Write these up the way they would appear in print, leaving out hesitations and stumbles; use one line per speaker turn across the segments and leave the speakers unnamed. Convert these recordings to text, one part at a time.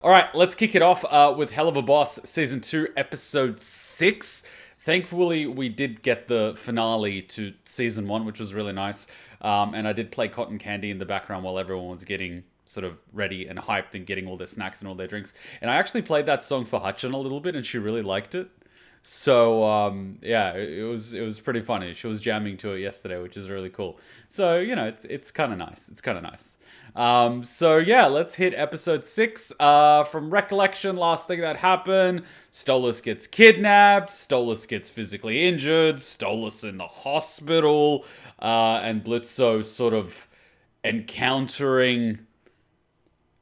Alright, let's kick it off with Helluva Boss Season 2, Episode 6. Thankfully, we did get the finale to Season 1, which was really nice. And I did play Cotton Candy in the background while everyone was getting sort of ready and hyped and getting all their snacks and all their drinks. And I actually played that song for Hutchin a little bit, and she really liked it. So, yeah, it was pretty funny. She was jamming to it yesterday, which is really cool. So, you know, it's kind of nice. It's kind of nice. So yeah, let's hit episode 6. From recollection, last thing that happened, Stolas gets kidnapped, Stolas gets physically injured, Stolas in the hospital, and Blitzo sort of encountering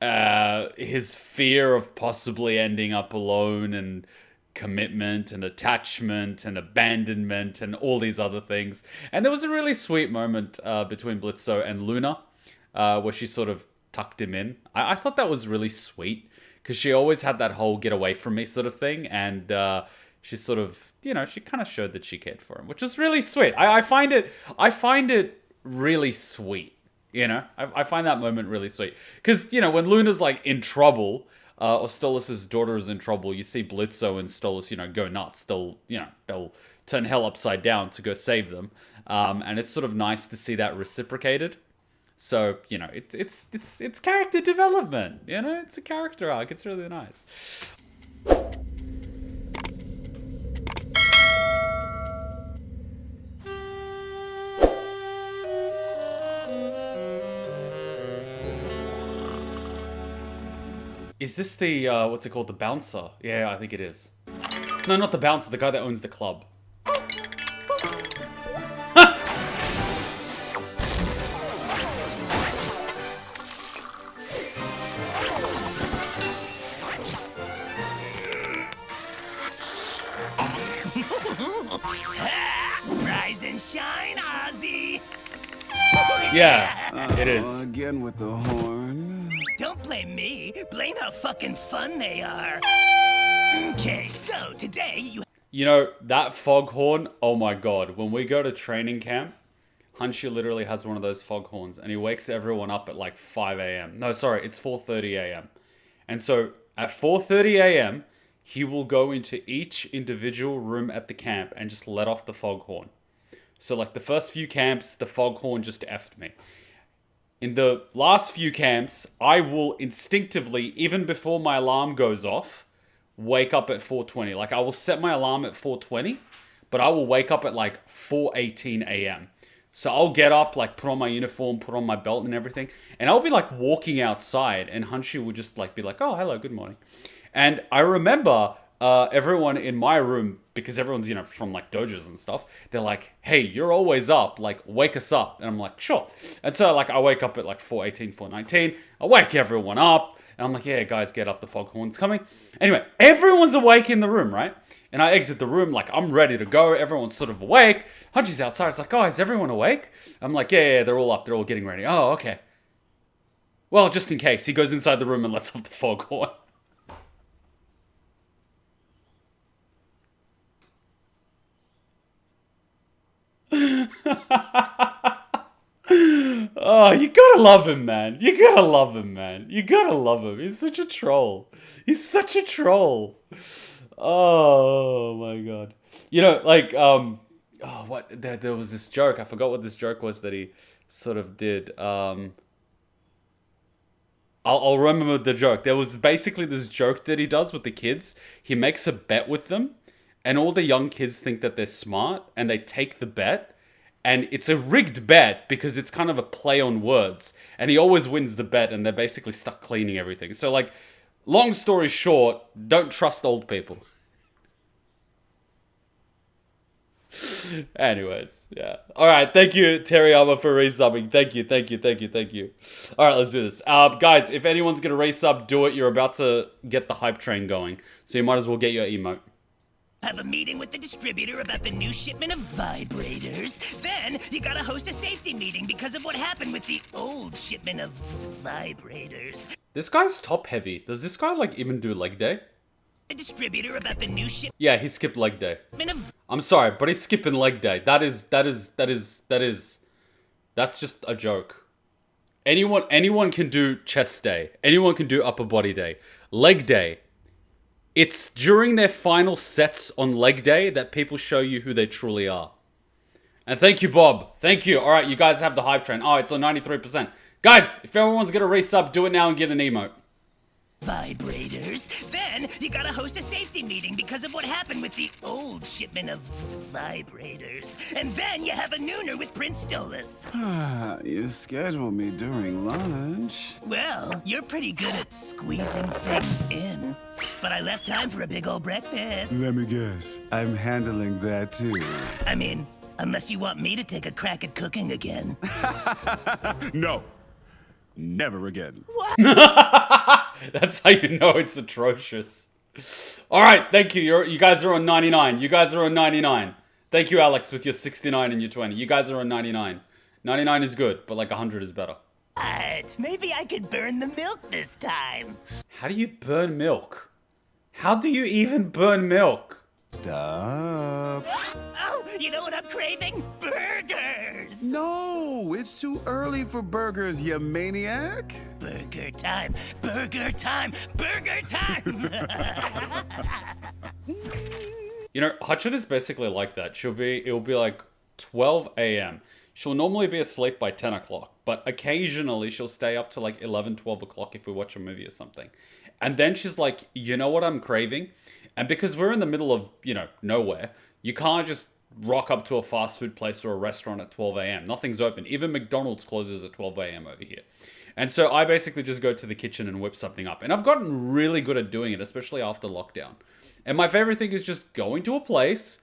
his fear of possibly ending up alone, and commitment and attachment and abandonment and all these other things. And there was a really sweet moment between Blitzo and Luna, where she sort of tucked him in. I thought that was really sweet, because she always had that whole get away from me sort of thing, and she sort of, you know, she kind of showed that she cared for him, which was really sweet. I find it really sweet, you know? I find that moment really sweet. Because, you know, when Luna's, like, in trouble, or Stolas' daughter is in trouble, you see Blitzo and Stolas, you know, go nuts. They'll turn hell upside down to go save them. And it's sort of nice to see that reciprocated. So, you know, it's character development, you know? It's a character arc. It's really nice. Is this the, what's it called? The bouncer? Yeah, I think it is. No, not the bouncer, the guy that owns the club.
Rise and shine, Ozzie!
Yeah, it is.
Again with the horn.
Don't blame me. Blame how fucking fun they are. Okay, so today
You know, that foghorn, oh my god. When we go to training camp, Hunchy literally has one of those foghorns, and he wakes everyone up at like 5 a.m. No, sorry, it's 4:30 a.m. And so at 4:30 a.m., he will go into each individual room at the camp and just let off the foghorn. So like the first few camps, the foghorn just effed me. In the last few camps, I will instinctively, even before my alarm goes off, wake up at 4:20. Like, I will set my alarm at 4:20, but I will wake up at like 4:18 a.m. So I'll get up, like put on my uniform, put on my belt and everything, and I'll be like walking outside, and Hunchy will just like be like, oh, hello, good morning. And I remember everyone in my room, because everyone's, you know, from like dojos and stuff, they're like, hey, you're always up, like, wake us up. And I'm like, sure. And so like I wake up at like 4:18, 4:19, I wake everyone up, and I'm like, yeah, guys, get up, the foghorn's coming. Anyway, everyone's awake in the room, right? And I exit the room, like, I'm ready to go, everyone's sort of awake. Hunchy's outside, it's like, oh, is everyone awake? I'm like, yeah, they're all up, they're all getting ready. Oh, okay. Well, just in case, he goes inside the room and lets off the foghorn. Oh, you gotta love him, man. You gotta love him, man. You gotta love him. He's such a troll. He's such a troll. Oh my god. You know, like, oh, what? There was this joke. I forgot what this joke was that he sort of did. I'll remember the joke. There was basically this joke that he does with the kids. He makes a bet with them, and all the young kids think that they're smart, and they take the bet. And it's a rigged bet because it's kind of a play on words. And he always wins the bet, and they're basically stuck cleaning everything. So, like, long story short, don't trust old people. Anyways, yeah. Alright, thank you, Teriyama, for resubbing. Thank you. Alright, let's do this. Guys, if anyone's gonna resub, do it. You're about to get the hype train going. So you might as well get your emote.
have a meeting with the distributor about the new shipment of vibrators. Then you gotta host a safety meeting because of what happened with the old shipment of vibrators.
This guy's top heavy. Does this guy like even do leg day?
The distributor about the new shipment
Yeah, he skipped leg day.
of
I'm sorry, but he's skipping leg day. That's just a joke. anyone can do chest day. Anyone can do upper body day. Leg day. It's during their final sets on leg day that people show you who they truly are. And thank you, Bob. Thank you. All right, you guys have the hype train. Oh, it's on 93%. Guys, if everyone's gonna resub, do it now and get an emote.
Vibrators. Then you gotta host a safety meeting because of what happened with the old shipment of vibrators. And then you have a nooner with Prince Stolas.
You scheduled me during lunch.
Well, you're pretty good at squeezing things in. But I left time for a big old breakfast.
Let me guess. I'm handling that too.
I mean, unless you want me to take a crack at cooking again.
No. Never again.
That's how you know it's atrocious. All right, thank you. You guys are on 99. You guys are on 99. Thank you, Alex, with your 69 and your 20. You guys are on 99. 99 is good, but like 100 is better.
Maybe I could burn the milk this time.
How do you burn milk? How do you even burn milk?
Stop.
Oh, you know what I'm craving? Burgers!
No, it's too early for burgers, you maniac.
Burger time! Burger time! Burger time!
You know, Hutchin is basically like that. It'll be like 12 a.m. She'll normally be asleep by 10 o'clock, but occasionally she'll stay up to like 11, 12 o'clock if we watch a movie or something. And then she's like, you know what I'm craving? And because we're in the middle of, nowhere, you can't just rock up to a fast food place or a restaurant at 12 a.m. Nothing's open. Even McDonald's closes at 12 a.m. over here. And so I basically just go to the kitchen and whip something up. And I've gotten really good at doing it, especially after lockdown. And my favorite thing is just going to a place,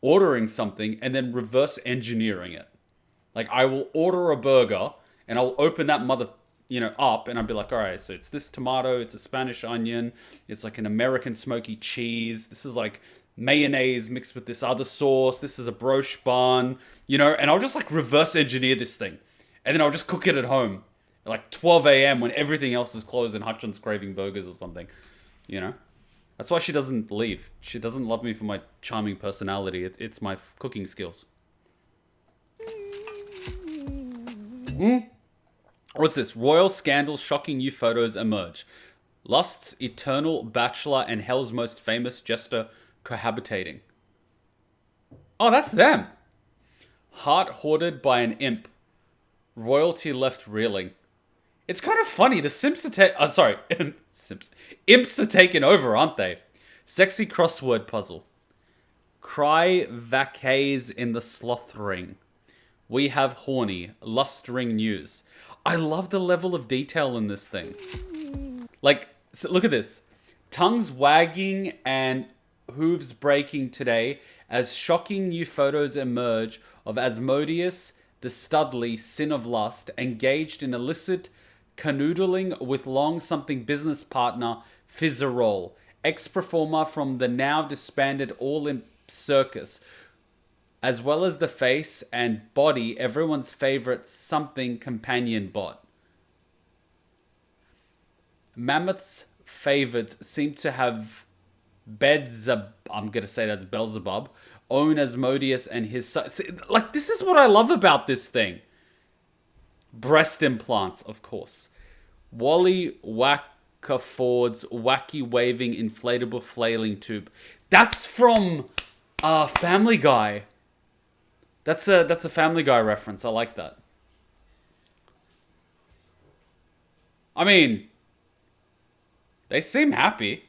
ordering something, and then reverse engineering it. Like, I will order a burger, and I'll open that up, and I'll be like, all right, so it's this tomato, it's a Spanish onion, it's like an American smoky cheese, this is like mayonnaise mixed with this other sauce, this is a broche bun, and I'll just like reverse engineer this thing. And then I'll just cook it at home at like 12 a.m. when everything else is closed and Hutchin's craving burgers or something, That's why she doesn't leave. She doesn't love me for my charming personality. It's my cooking skills. What's this? Royal scandal, shocking new photos emerge. Lust's eternal bachelor and hell's most famous jester cohabitating. Oh, that's them. Heart hoarded by an imp. Royalty left reeling. It's kind of funny. The Simps are Imps are taking over, aren't they? Sexy crossword puzzle. Cry vacays in the sloth ring. We have horny, lustring news. I love the level of detail in this thing. Like, so look at this. Tongues wagging and hooves breaking today as shocking new photos emerge of Asmodeus, the Studley, sin of lust, engaged in illicit canoodling with long-something business partner FIZZAROLI, ex-performer from the now disbanded All-Imp Circus, as well as the face and body, everyone's favorite something companion bot. Mammoth's favorites seem to have I'm gonna say that's Beelzebub, own Asmodeus and his son. Like, this is what I love about this thing. Breast implants, of course. Wally Wackaford's wacky waving inflatable flailing tube. That's from Family Guy. That's a Family Guy reference. I like that. I mean, they seem happy.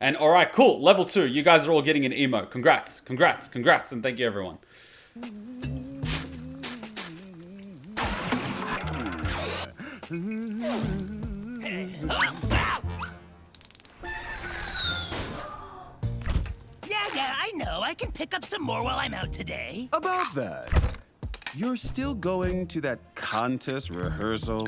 And alright, cool. Level 2. You guys are all getting an emo. Congrats. Congrats. Congrats. And thank you, everyone.
Yeah, I know. I can pick up some more while I'm out today.
About that, you're still going to that contest rehearsal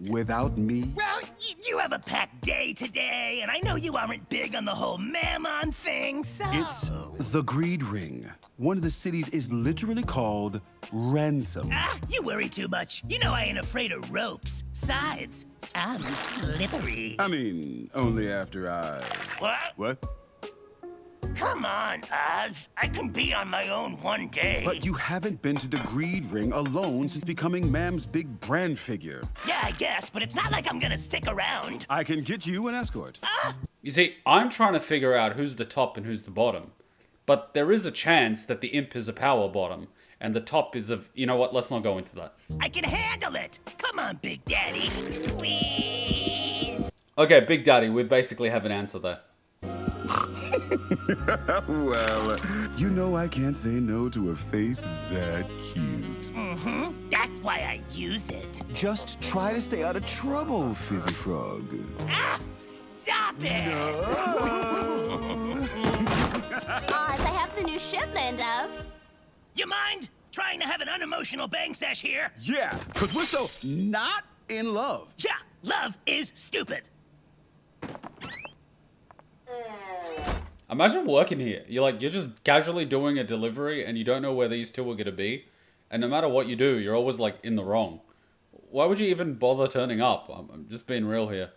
without me?
Well, you have a packed day today, and I know you aren't big on the whole mammon thing, so...
It's the Greed Ring. One of the cities is literally called Ransom.
You worry too much. You know I ain't afraid of ropes. Sides, I'm slippery.
I mean, only after I...
What?
What?
Come on, Oz. I can be on my own one day.
But you haven't been to the Greed Ring alone since becoming Ma'am's big brand figure.
Yeah, I guess, but it's not like I'm gonna stick around.
I can get you an escort.
You see, I'm trying to figure out who's the top and who's the bottom. But there is a chance that the imp is a power bottom, and the top is a... You know what? Let's not go into that.
I can handle it. Come on, Big Daddy. Please.
Okay, Big Daddy, we basically have an answer there.
Well, you know I can't say no to a face that cute.
Mm-hmm. That's why I use it.
Just try to stay out of trouble, Fizzy Frog.
Ah! Stop it!
Oz, I have the new shipment of...
You mind trying to have an unemotional bang sesh here?
Yeah, because we're so not in love.
Yeah, love is stupid.
Imagine working here. You're just casually doing a delivery and you don't know where these two are going to be. And no matter what you do, you're always like in the wrong. Why would you even bother turning up? I'm just being real here.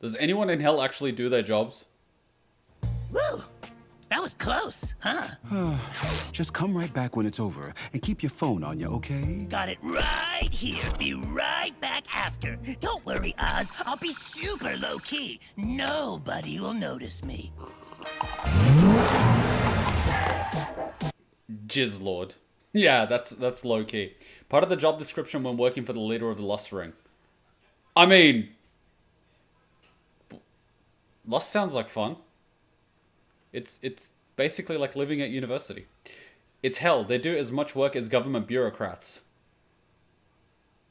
Does anyone in hell actually do their jobs?
Woo! That was close, huh?
Just come right back when it's over and keep your phone on you, okay?
Got it right here. Be right back after. Don't worry, Oz. I'll be super low-key. Nobody will notice me.
Jizzlord. Yeah, that's low-key. Part of the job description when working for the leader of the Lust Ring. I mean... Lust sounds like fun. It's basically like living at university. It's hell. They do as much work as government bureaucrats.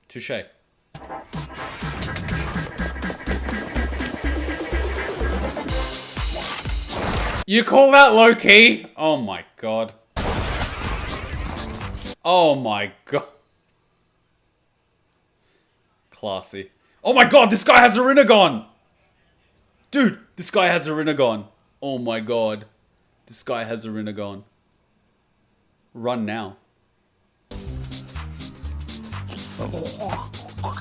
Touché. You call that low-key? Oh my god. Oh my god. Classy. Oh my god, this guy has a Rinnegan! Dude, this guy has a Rinnegan. Oh my god. This guy has a Rinnegan. Run now.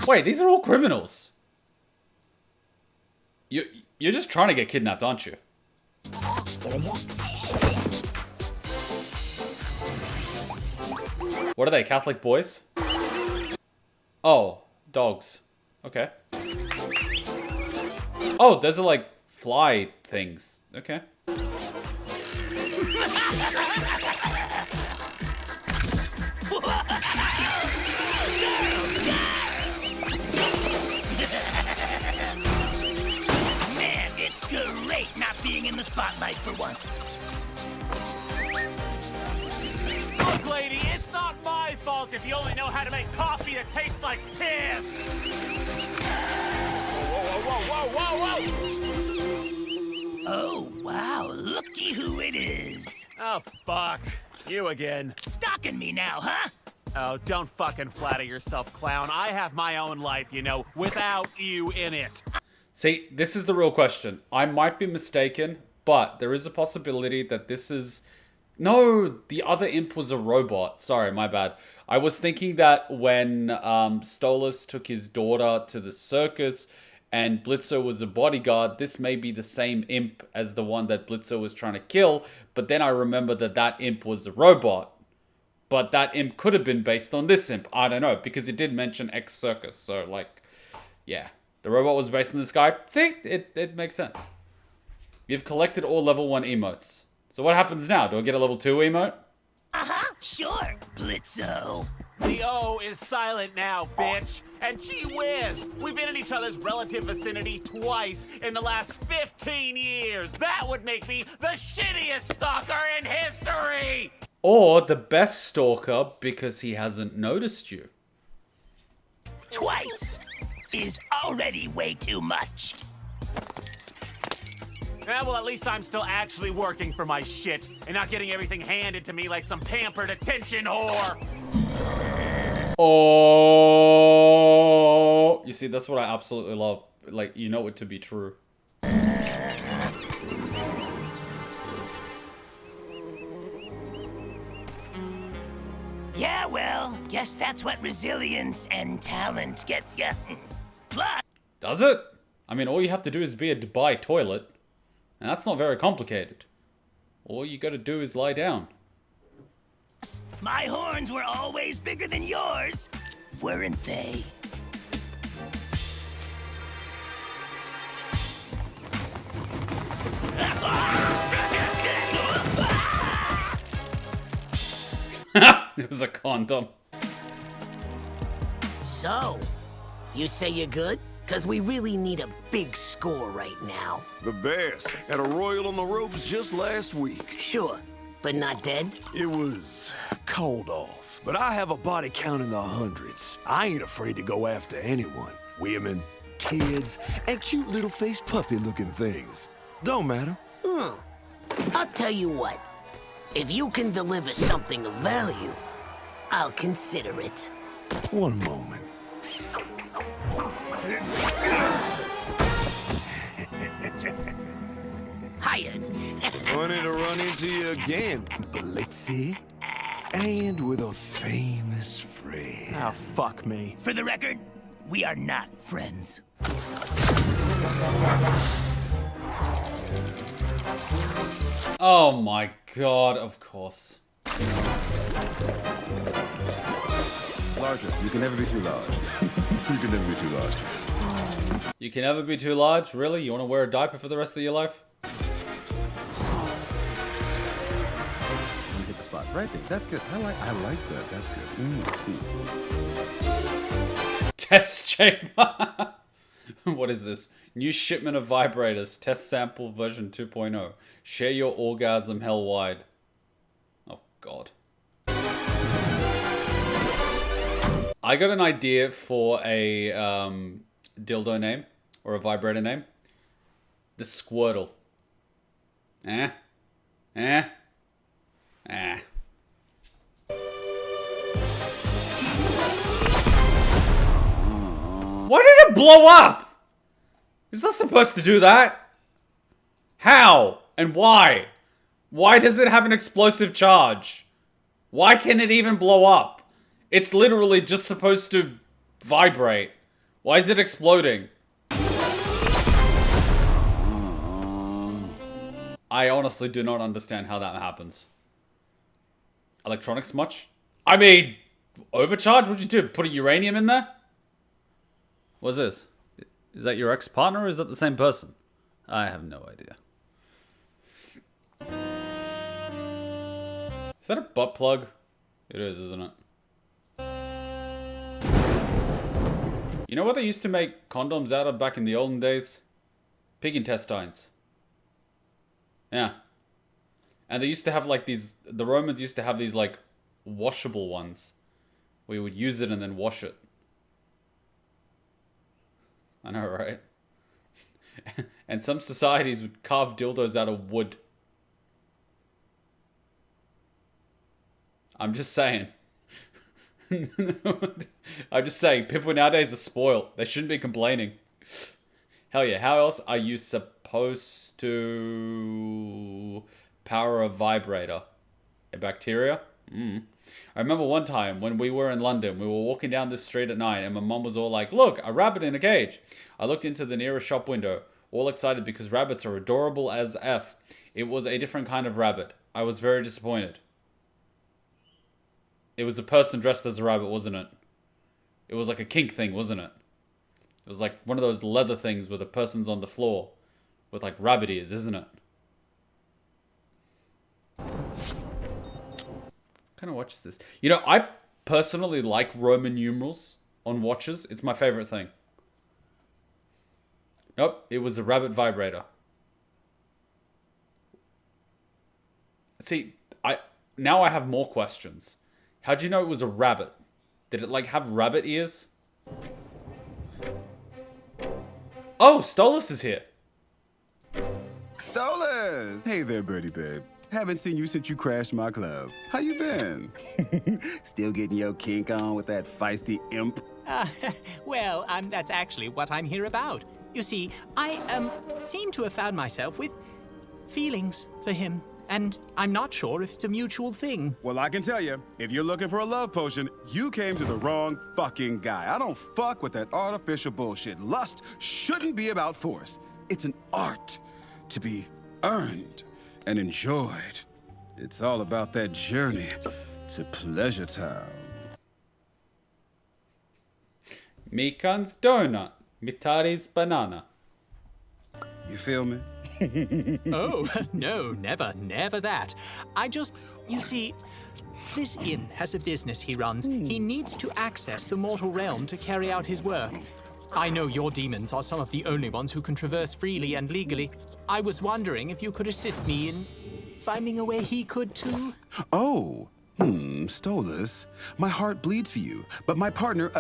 Wait, these are all criminals. You're just trying to get kidnapped, aren't you? What are they, Catholic boys? Oh, dogs. Okay. Oh, those are like fly things. Okay.
Man, it's great not being in the spotlight for once.
Look, lady, it's not my fault if you only know how to make coffee that tastes like piss. Whoa.
Oh, wow. Looky who it is.
Oh, fuck. You again.
Stalking me now, huh?
Oh, don't fucking flatter yourself, clown. I have my own life, you know, without you in it.
See, this is the real question. I might be mistaken, but there is a possibility that this is... No, the other imp was a robot. Sorry, my bad. I was thinking that when Stolas took his daughter to the circus and Blitzo was a bodyguard, this may be the same imp as the one that Blitzo was trying to kill, but then I remember that that imp was a robot. But that imp could have been based on this imp. I don't know, because it did mention X-Circus, so like, yeah. The robot was based on this guy. See, it makes sense. You've collected all level 1 emotes. So what happens now? Do I get a level 2 emote?
Uh-huh, sure, Blitzo.
The O is silent now, bitch. And gee whiz, we've been in each other's relative vicinity twice in the last 15 years. That would make me the shittiest stalker in history!
Or the best stalker because he hasn't noticed you.
Twice is already way too much.
Yeah, well, at least I'm still actually working for my shit and not getting everything handed to me like some pampered attention whore.
Oh, you see, that's what I absolutely love. Like, you know it to be true.
Yeah, well, guess that's what resilience and talent gets ya. Plus,
Does it? I mean, all you have to do is be a Dubai toilet. And that's not very complicated. All you gotta do is lie down.
My horns were always bigger than yours, weren't they?
It was a condom.
So, you say you're good? Cause we really need a big score right now.
The best. Had a royal on the ropes just last week.
Sure, but not dead?
It was called off. But I have a body count in the hundreds. I ain't afraid to go after anyone. Women, kids, and cute little faced puppy looking things. Don't matter.
I'll tell you what. If you can deliver something of value, I'll consider it.
One moment.
Hired.
Funny to run into you again, Blitzy. And with a famous friend.
Oh, fuck me.
For the record, we are not friends.
Oh my god, of course.
Larger. You can never be too large. You can never be too large.
You can never be too large? Really? You want to wear a diaper for the rest of your life?
You hit the spot right there. That's good. I like that. That's good.
Test chamber. What is this? New shipment of vibrators. Test sample version 2.0. Share your orgasm hell wide. Oh god. I got an idea for a dildo name or a vibrator name. The Squirtle. Why did it blow up? It's not supposed to do that. How? And why? Why does it have an explosive charge? Why can it even blow up? It's literally just supposed to vibrate. Why is it exploding? I honestly do not understand how that happens. Electronics much? I mean, overcharge? What'd you do? Put a uranium in there? What's this? Is that your ex-partner or is that the same person? I have no idea. Is that a butt plug? It is, isn't it? You know what they used to make condoms out of back in the olden days? Pig intestines. Yeah. And they used to have like these, the Romans used to have these like washable ones where you would use it and then wash it. I know, right? And some societies would carve dildos out of wood. I'm just saying. I'm just saying, people nowadays are spoiled. They shouldn't be complaining. Hell yeah, how else are you supposed to power a vibrator? A bacteria? I remember one time when we were in London, we were walking down this street at night and my mum was all like, look, a rabbit in a cage. I looked into the nearest shop window, all excited because rabbits are adorable as F. It was a different kind of rabbit. I was very disappointed. It was a person dressed as a rabbit, wasn't it? It was like a kink thing, wasn't it? It was like one of those leather things where the person's on the floor with like rabbit ears, isn't it? What kind of watch is this? You know, I personally like Roman numerals on watches. It's my favorite thing. Nope, it was a rabbit vibrator. See, now I have more questions. How'd you know it was a rabbit? Did it like have rabbit ears? Oh, Stolas is here.
Stolas! Hey there, birdie babe. Haven't seen you since you crashed my club. How you been? Still getting your kink on with that feisty imp?
Well, that's actually what I'm here about. You see, I seem to have found myself with feelings for him. And I'm not sure if it's a mutual thing.
Well, I can tell you, if you're looking for a love potion, you came to the wrong fucking guy. I don't fuck with that artificial bullshit. Lust shouldn't be about force. It's an art to be earned. and enjoyed. It's all about that journey to Pleasure Town.
Mikan's donut. Mitari's banana.
You feel me?
Oh, no, never that. You see, this imp has a business he runs. He needs to access the mortal realm to carry out his work. I know your demons are some of the only ones who can traverse freely and legally. I was wondering if you could assist me in finding a way he could too.
Oh, Stolus. My heart bleeds for you, but my partner,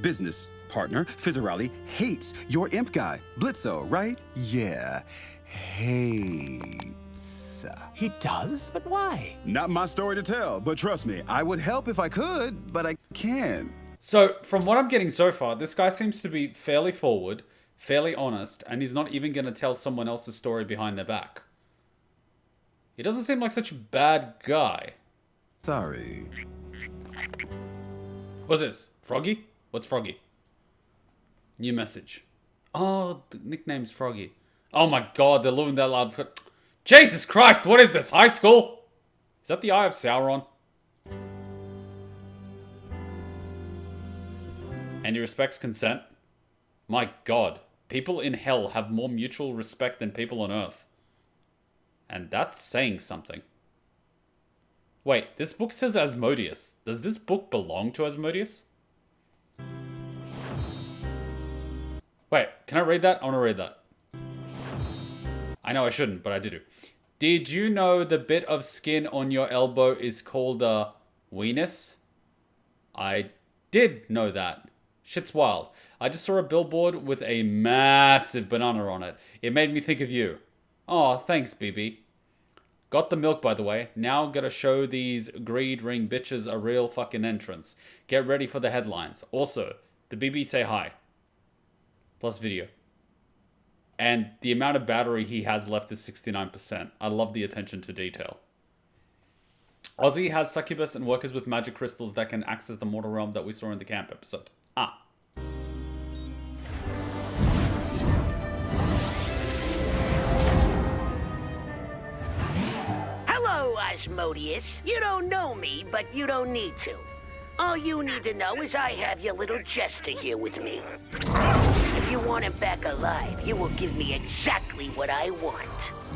business partner, FIZZAROLI, hates your imp guy, Blitzo, right? Yeah, hates.
He does? But why?
Not my story to tell, but trust me, I would help if I could, but I can't.
So, from what I'm getting so far, this guy seems to be fairly forward, fairly honest, and he's not even going to tell someone else's story behind their back. He doesn't seem like such a bad guy.
Sorry.
What's this? Froggy? What's Froggy? New message. Oh, the nickname's Froggy. Oh my god, they're living that loud. Jesus Christ, what is this? High school? Is that the Eye of Sauron? And he respects consent? My god, people in hell have more mutual respect than people on earth. And that's saying something. Wait, this book says ASMODEUS. Does this book belong to ASMODEUS? Wait, can I read that? I want to read that. I know I shouldn't, but I do. Did you know the bit of skin on your elbow is called a weenus? I did know that. Shit's wild. I just saw a billboard with a massive banana on it. It made me think of you. Aw, thanks, BB. Got the milk, by the way. Now gotta show these greed ring bitches a real fucking entrance. Get ready for the headlines. Also, the BB say hi. Plus video. And the amount of battery he has left is 69%. I love the attention to detail. Ozzie has succubus and workers with magic crystals that can access the mortal realm that we saw in the camp episode. Ah.
Hello, ASMODEUS. You don't know me, but you don't need to. All you need to know is I have your little jester here with me. If you want him back alive, you will give me exactly what I want.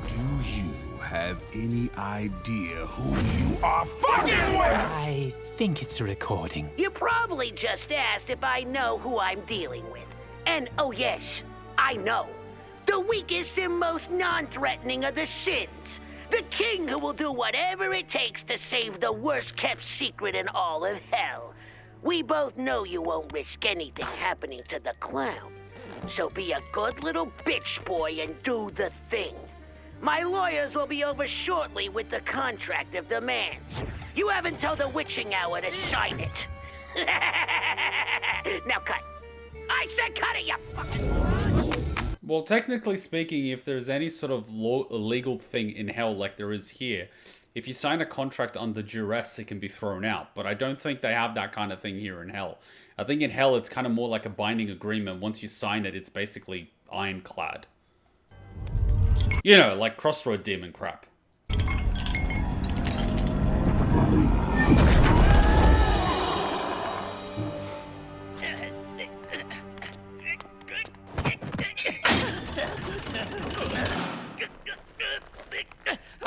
Do you have any idea who you are fucking with?
I think it's a recording.
You probably just asked if I know who I'm dealing with. And oh yes, I know. The weakest and most non-threatening of the sins. The king who will do whatever it takes to save the worst-kept secret in all of hell. We both know you won't risk anything happening to the clown. So be a good little bitch boy and do the thing. My lawyers will be over shortly with the contract of demands. You have until the witching hour to sign it. Now cut. I said cut it, you fucking...
Well, technically speaking, if there's any sort of legal thing in hell like there is here, if you sign a contract under duress, it can be thrown out. But I don't think they have that kind of thing here in hell. I think in hell, it's kind of more like a binding agreement. Once you sign it, it's basically ironclad. You know, like Crossroad Demon crap.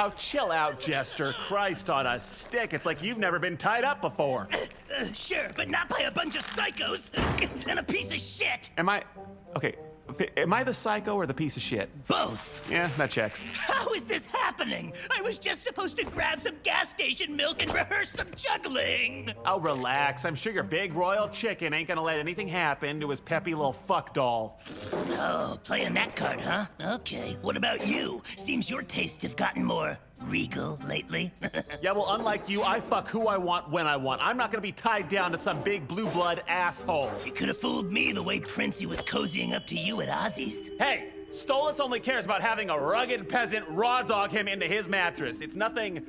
Oh, chill out, Jester. Christ on a stick. It's like you've never been tied up before.
Sure, but not by a bunch of psychos and a piece of shit.
Am I... Okay, am I the psycho or the piece of shit?
Both.
Yeah, that checks.
How is this happening? I was just supposed to grab some gas station milk and rehearse some juggling.
Oh, relax. I'm sure your big royal chicken ain't gonna let anything happen to his peppy little fuck doll.
Oh, playing that card, huh? Okay. What about you? Seems your tastes have gotten more regal lately.
Yeah, well, unlike you, I fuck who I want when I want. I'm not gonna be tied down to some big blue blood asshole.
You could have fooled me the way Princey was cozying up to you at Ozzie's.
Hey, Stolus only cares about having a rugged peasant raw dog him into his mattress. It's nothing,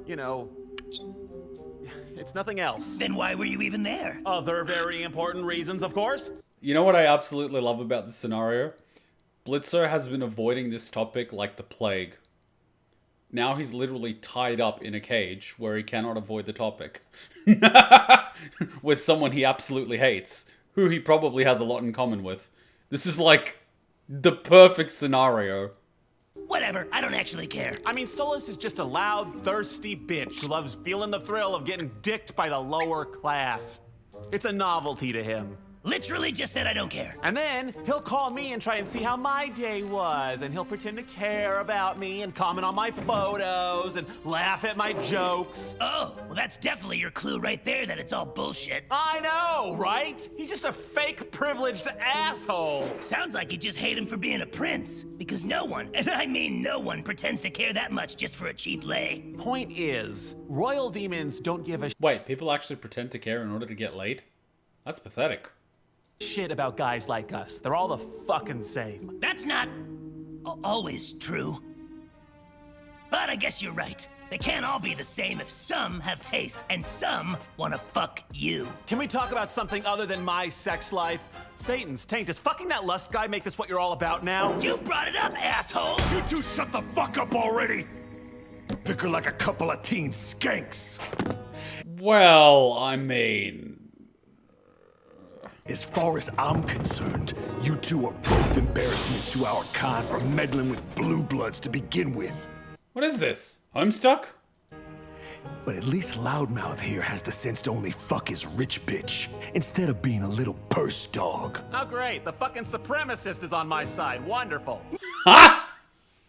you know, it's nothing else.
Then why were you even there?
Other very important reasons, of course.
You know what I absolutely love about this scenario? Blitzo has been avoiding this topic like the plague. Now he's literally tied up in a cage where he cannot avoid the topic. With someone he absolutely hates, who he probably has a lot in common with. This is like the perfect scenario.
Whatever, I don't actually care.
I mean, Stolas is just a loud, thirsty bitch who loves feeling the thrill of getting dicked by the lower class. It's a novelty to him.
Literally just said I don't care.
And then he'll call me and try and see how my day was, and he'll pretend to care about me and comment on my photos and laugh at my jokes.
Oh, well that's definitely your clue right there that it's all bullshit.
I know, right? He's just a fake privileged asshole.
Sounds like you just hate him for being a prince. Because no one, and I mean no one, pretends to care that much just for a cheap lay.
Point is, royal demons don't give a
Wait, people actually pretend to care in order to get laid? That's pathetic.
shit about guys like us. They're all the fucking same.
That's not always true. But I guess you're right. They can't all be the same if some have taste and some want to fuck you.
Can we talk about something other than my sex life? Satan's taint. Does fucking that lust guy make this what you're all about now?
You brought it up, asshole!
You two shut the fuck up already! Bicker like a couple of teen skanks.
Well, I mean...
As far as I'm concerned, you two are both embarrassments to our kind for meddling with blue bloods to begin with.
What is this? Homestuck?
But at least Loudmouth here has the sense to only fuck his rich bitch, instead of being a little purse dog.
Oh, great. The fucking supremacist is on my side. Wonderful.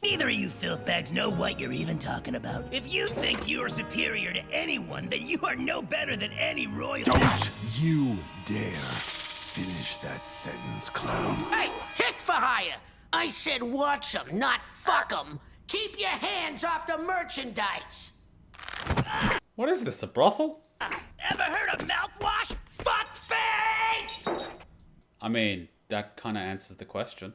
Neither of you filthbags know what you're even talking about. If you think you are superior to anyone, then you are no better than any royal...
Don't you dare finish that sentence, clown.
Hey, hick for hire! I said watch 'em, not fuck 'em. Keep your hands off the merchandise.
What is this, a brothel?
Ever heard of mouthwash? Fuck face!
I mean, that kind of answers the question.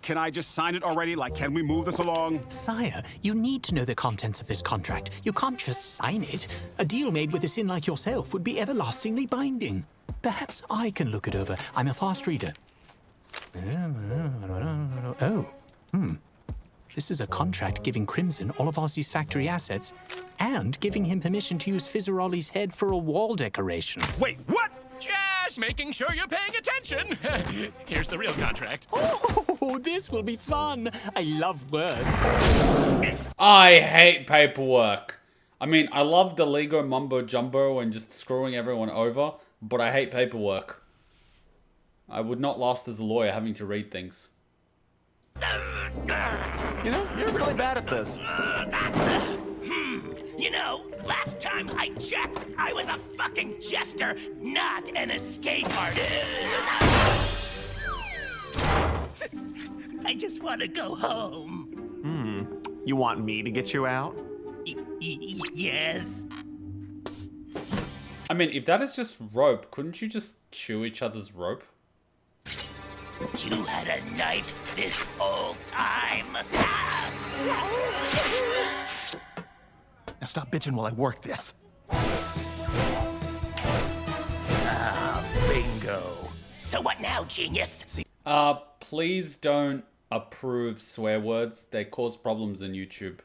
Can I just sign it already? Like, can we move this along?
Sire, you need to know the contents of this contract. You can't just sign it. A deal made with a sin like yourself would be everlastingly binding. Perhaps I can look it over. I'm a fast reader. Oh, This is a contract giving Crimson all of Ozzie's factory assets and giving him permission to use FIZZAROLI's head for a wall decoration.
Wait, what?
Just making sure you're paying attention. Here's the real contract.
Oh, this will be fun. I love words.
I hate paperwork. I mean, I love the Lego mumbo jumbo and just screwing everyone over, but I hate paperwork. I would not last as a lawyer having to read things.
You know, you're really bad at this.
You know, last time I checked, I was a fucking jester, not an escape artist. I just want to go home.
You want me to get you out?
Yes.
I mean, if that is just rope, couldn't you just chew each other's rope?
You had a knife this whole time.
Now stop bitching while I work this.
Bingo.
So what now, genius?
Please don't approve swear words. They cause problems in YouTube.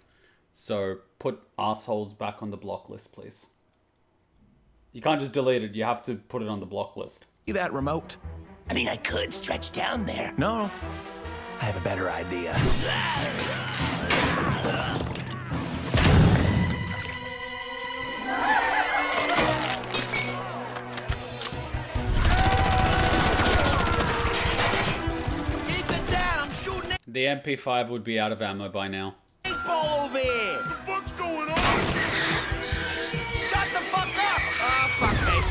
So put assholes back on the block list, please. You can't just delete it. You have to put it on the block list.
See that remote?
I mean, I could stretch down there.
No. I have a better idea.
Keep it down, I'm shooting
The MP5 would be out of ammo by now.
paintball over here.
What the fuck's going on?
Shut the fuck up! Oh, fuck me.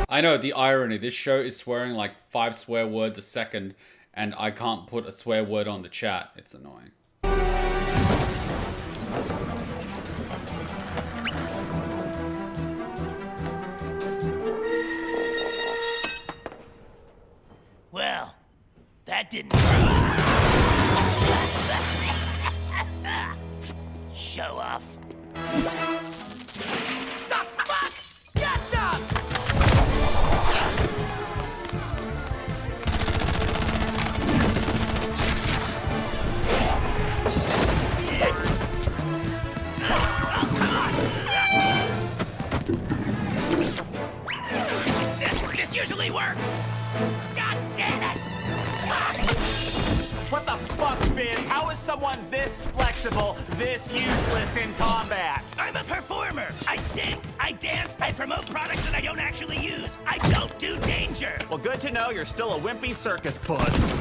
I know, the irony. This show is swearing like 5 swear words a second, and I can't put a swear word on the chat. It's annoying.
Well, that didn't... Show off.
The fuck? Get up!
someone this flexible, this useless in combat?
I'm a performer. I sing, I dance, I promote products that I don't actually use. I don't do danger.
Well, good to know you're still a wimpy circus puss.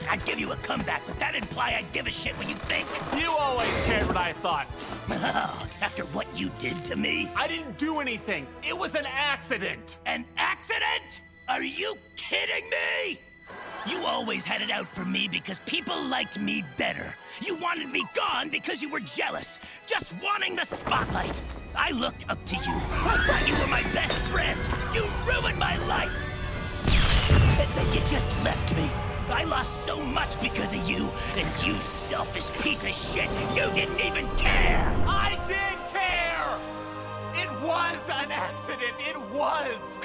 I'd give you a comeback, but that'd imply I'd give a shit what you think.
You always cared what I thought.
Oh, after what you did to me.
I didn't do anything. It was an accident.
An accident? Are you kidding me? You always had it out for me because people liked me better. You wanted me gone because you were jealous, just wanting the spotlight. I looked up to you. I thought you were my best friend. You ruined my life. And then you just left me. I lost so much because of you, and you selfish piece of shit, you didn't even care!
I did care! It was an accident, it was!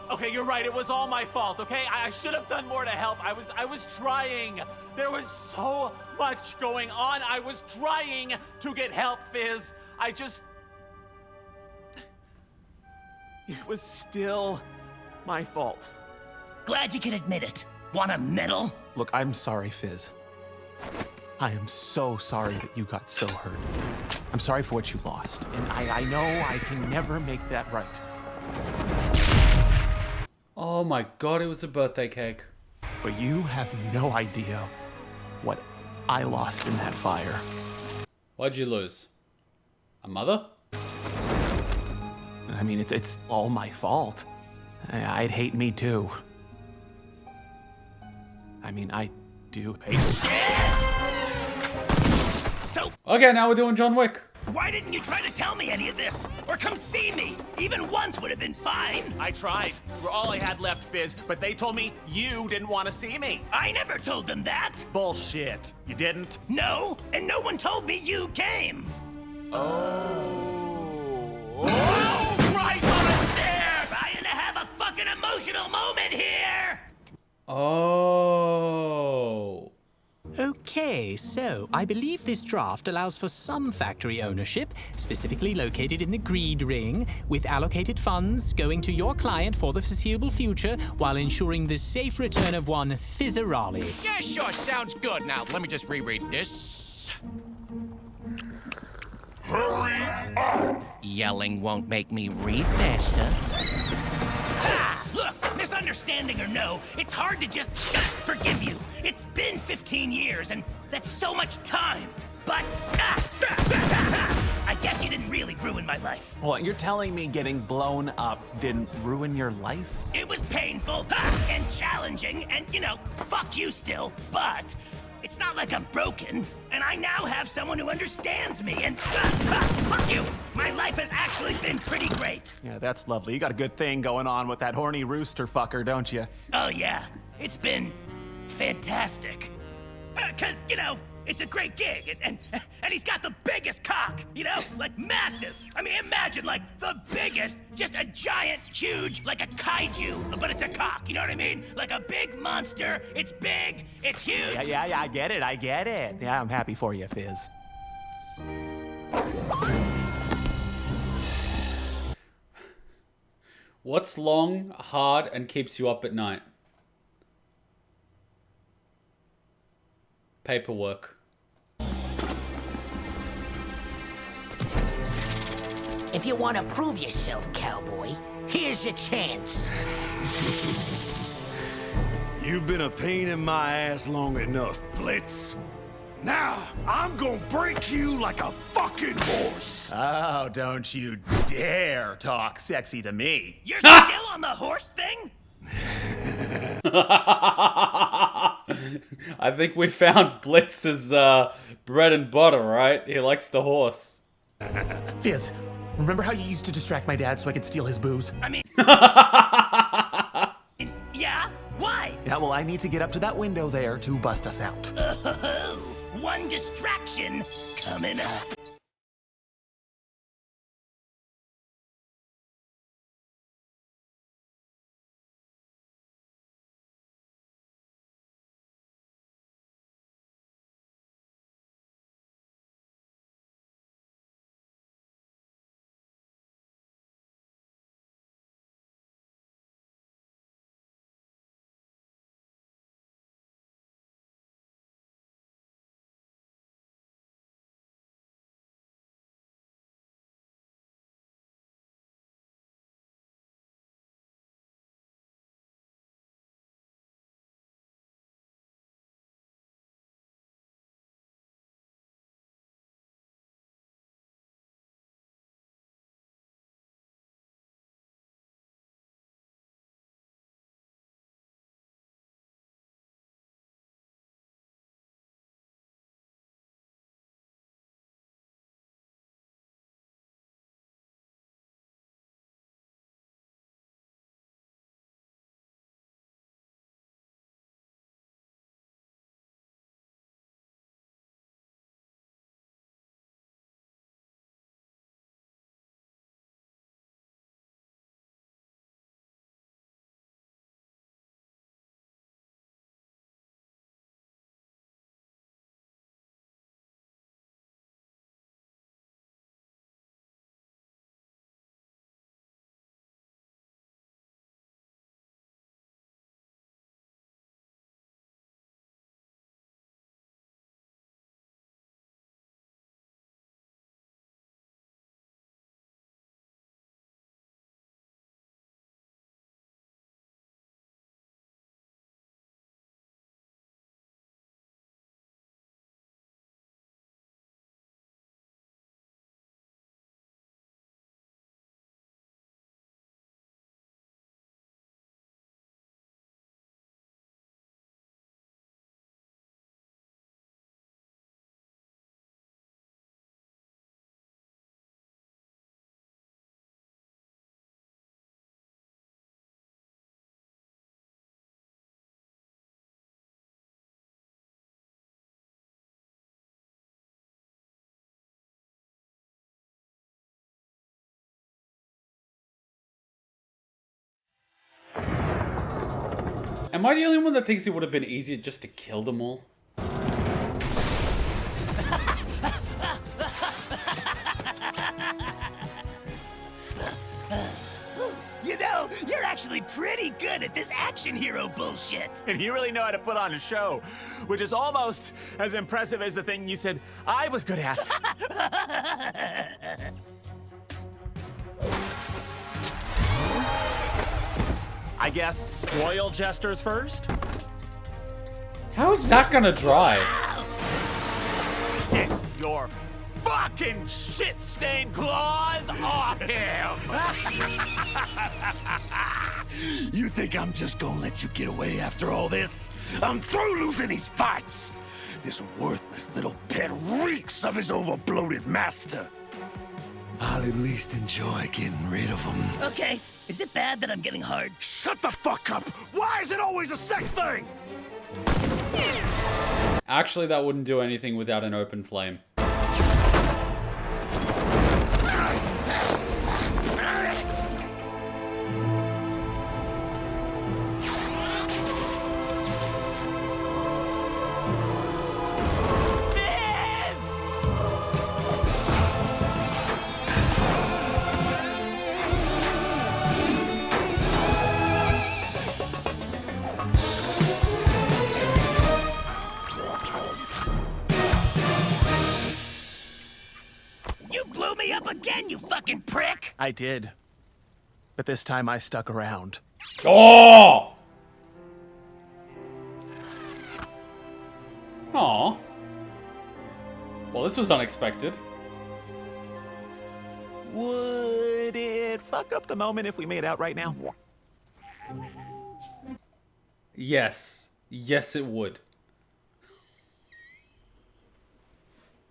Okay, you're right, it was all my fault, okay? I should have done more to help. I was trying. There was so much going on. I was trying to get help, Fizz. It was still my fault.
Glad you can admit it. Want a medal?
Look, I'm sorry, Fizz. I am so sorry that you got so hurt. I'm sorry for what you lost. And I know I can never make that right.
Oh my god, it was a birthday cake.
But you have no idea what I lost in that fire.
Why'd you lose? A mother?
I mean, it's all my fault. I'd hate me too. I mean, I do hate
So,
Okay, now we're doing John Wick.
why didn't you try to tell me any of this? Or come see me? Even once would have been fine.
I tried. You were all I had left, Fizz, but they told me you didn't want to see me.
I never told them that.
Bullshit. You didn't?
No, and no one told me you came.
Oh,
Right on the stair! Trying to have a fucking emotional moment here!
Oh.
Okay, so I believe this draft allows for some factory ownership, specifically located in the greed ring, with allocated funds going to your client for the foreseeable future while ensuring the safe return of one FIZZAROLI.
Yeah, sure, sounds good. Now, let me just reread this.
Hurry up!
Yelling won't make me read faster. Ha! Look, misunderstanding or no, it's hard to just forgive you. It's been 15 years, and that's so much time. But, I guess you didn't really ruin my life.
well, you're telling me getting blown up didn't ruin your life?
It was painful and challenging, and, you know, fuck you still, but it's not like I'm broken, and I now have someone who understands me, and fuck you! My life has actually been pretty great.
Yeah, that's lovely. You got a good thing going on with that horny rooster fucker, don't you?
Oh yeah, it's been fantastic. Cause, you know, it's a great gig, and he's got the biggest cock, you know? Like, massive. I mean, imagine, like, the biggest, just a giant, huge, like a kaiju, but it's a cock, you know what I mean? Like a big monster, it's big, it's huge.
Yeah, I get it. Yeah, I'm happy for you, Fizz.
What's long, hard, and keeps you up at night? Paperwork.
If you want to prove yourself, cowboy, here's your chance.
You've been a pain in my ass long enough, Blitz. Now, I'm gonna break you like a fucking horse.
Oh, don't you dare talk sexy to me.
You're still on the horse thing?
I think we found Blitz's bread and butter, right? He likes the horse.
Fizz, remember how you used to distract my dad so I could steal his booze?
I mean... yeah? Why?
Yeah, well, I need to get up to that window there to bust us out.
One distraction coming up.
Am I the only one that thinks it would have been easier just to kill them all?
You know, you're actually pretty good at this action hero bullshit.
And you really know how to put on a show, which is almost as impressive as the thing you said I was good at. I guess royal jesters first?
How is that gonna drive?
Get your fucking shit-stained claws off him!
You think I'm just gonna let you get away after all this? I'm through losing these fights! This worthless little pet reeks of his overbloated master. I'll at least enjoy getting rid of him.
Okay, is it bad that I'm getting hard?
Shut the fuck up! Why is it always a sex thing?
Actually, that wouldn't do anything without an open flame.
You blew me up again, you fucking prick!
I did. But this time I stuck around.
Oh! Aw. Well, this was unexpected.
Would it fuck up the moment if we made out right now?
Yes. Yes, it would.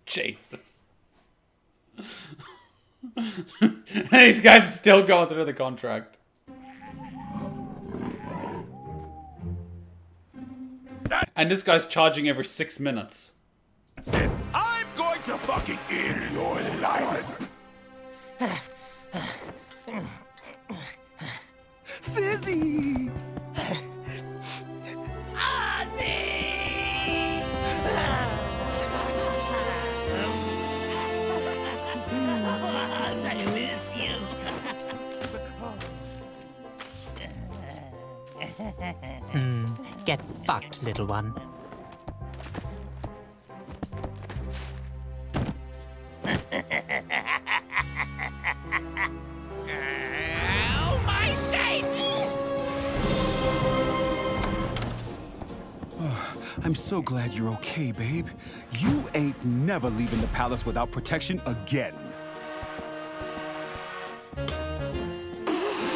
Jesus. These guys are still going through the contract. And this guy's charging every 6 minutes.
That's it. I'm going to fucking end your life. Fizzy!
Ozzie! I missed you.
Get fucked, little one.
Oh, my Satan!
I'm so glad you're okay, babe. You ain't never leaving the palace without protection again.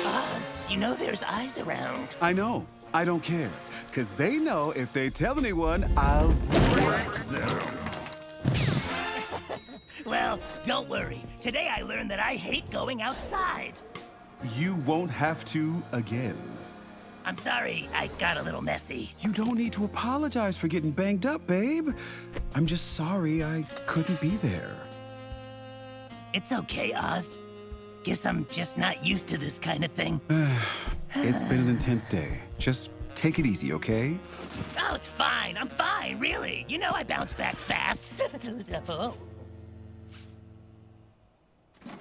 Oz, you know there's eyes around.
I know. I don't care. Because they know if they tell anyone, I'll break them.
Well, don't worry. Today I learned that I hate going outside.
You won't have to again.
I'm sorry, I got a little messy.
You don't need to apologize for getting banged up, babe. I'm just sorry I couldn't be there.
It's okay, Oz. Guess I'm just not used to this kind of thing.
It's been an intense day. Just take it easy, okay?
Oh, it's fine. I'm fine, really. You know I bounce back fast. Oh.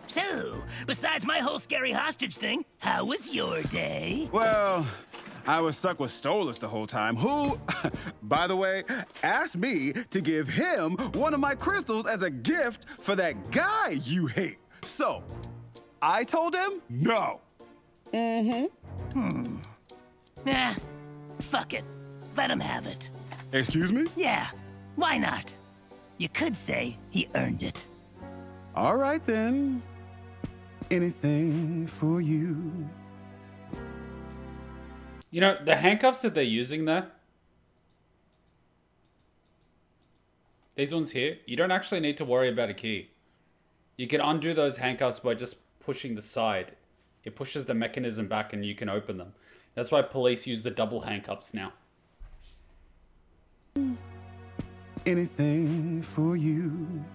So, besides my whole scary hostage thing, how was your day?
Well, I was stuck with Stolus the whole time, who, by the way, asked me to give him one of my crystals as a gift for that guy you hate. So, I told him no.
Nah, fuck it. Let him have it.
Excuse me?
Yeah, why not? You could say he earned it.
All right, then. Anything for you.
You know, the handcuffs that they're using there, these ones here, you don't actually need to worry about a key. You can undo those handcuffs by just pushing the side. It pushes the mechanism back and you can open them. That's why police use the double handcuffs now.
Anything for you.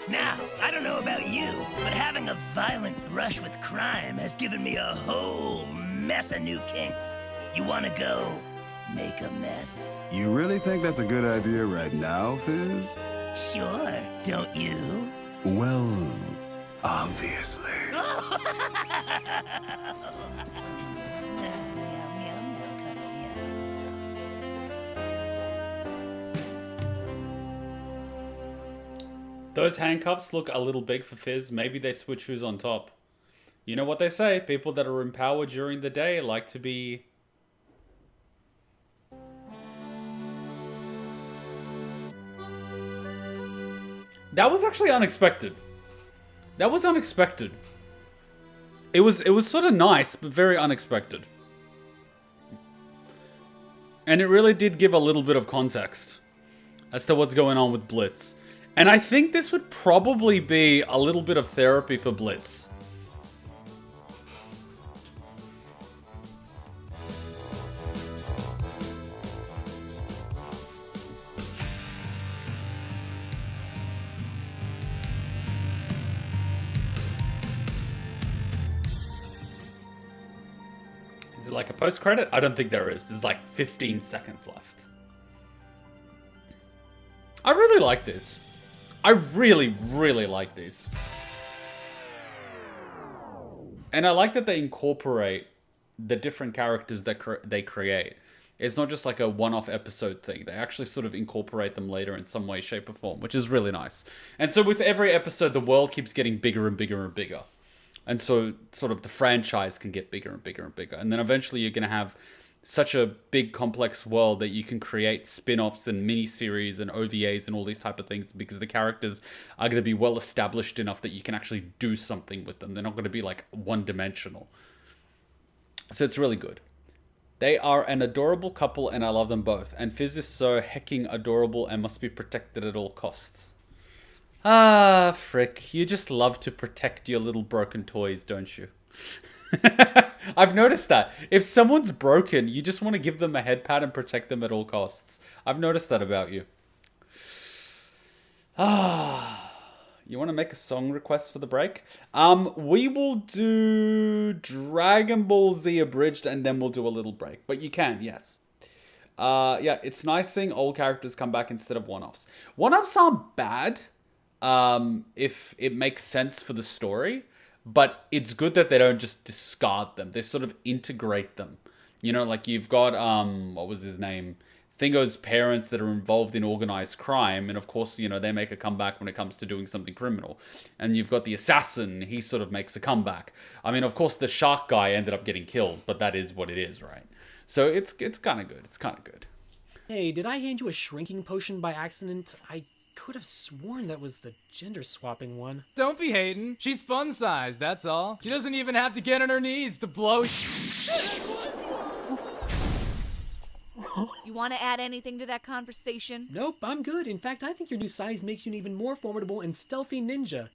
Now, I don't know about you, but having a violent brush with crime has given me a whole mess of new kinks. You wanna go make a mess?
You really think that's a good idea right now, Fizz?
Sure, don't you?
Well, obviously.
Those handcuffs look a little big for Fizz. Maybe they switch who's on top. You know what they say, people that are empowered during the day like to be... That was actually unexpected. That was unexpected. It was sort of nice, but very unexpected. And it really did give a little bit of context as to what's going on with Blitz. And I think this would probably be a little bit of therapy for Blitz. Is it like a post-credit? I don't think there is. There's like 15 seconds left. I really like this. I really, really like these. And I like that they incorporate the different characters that they create. It's not just like a one-off episode thing. They actually sort of incorporate them later in some way, shape, or form, which is really nice. And so with every episode, the world keeps getting bigger and bigger and bigger. And so sort of the franchise can get bigger and bigger and bigger. And then eventually you're going to have such a big complex world that you can create spin-offs and mini-series and OVAs and all these type of things because the characters are going to be well established enough that you can actually do something with them. They're not going to be like one-dimensional. So it's really good. They are an adorable couple and I love them both. And Fizz is so hecking adorable and must be protected at all costs. Ah, frick. You just love to protect your little broken toys, don't you? I've noticed that. If someone's broken, you just want to give them a head pat and protect them at all costs. I've noticed that about you. You want to make a song request for the break? We will do Dragon Ball Z Abridged and then we'll do a little break. But you can, yes. Yeah, it's nice seeing old characters come back instead of one-offs. One-offs aren't bad if it makes sense for the story. But it's good that they don't just discard them. They sort of integrate them. You know, like you've got, what was his name? Thingo's parents that are involved in organized crime. And of course, you know, they make a comeback when it comes to doing something criminal. And you've got the assassin. He sort of makes a comeback. I mean, of course, the shark guy ended up getting killed. But that is what it is, right? So it's kind of good. It's kind of good.
Hey, did I hand you a shrinking potion by accident? I could have sworn that was the gender swapping one.
Don't be hating. She's fun size, that's all. She doesn't even have to get on her knees to blow.
You want to add anything to that conversation?
Nope, I'm good. In fact, I think your new size makes you an even more formidable and stealthy ninja.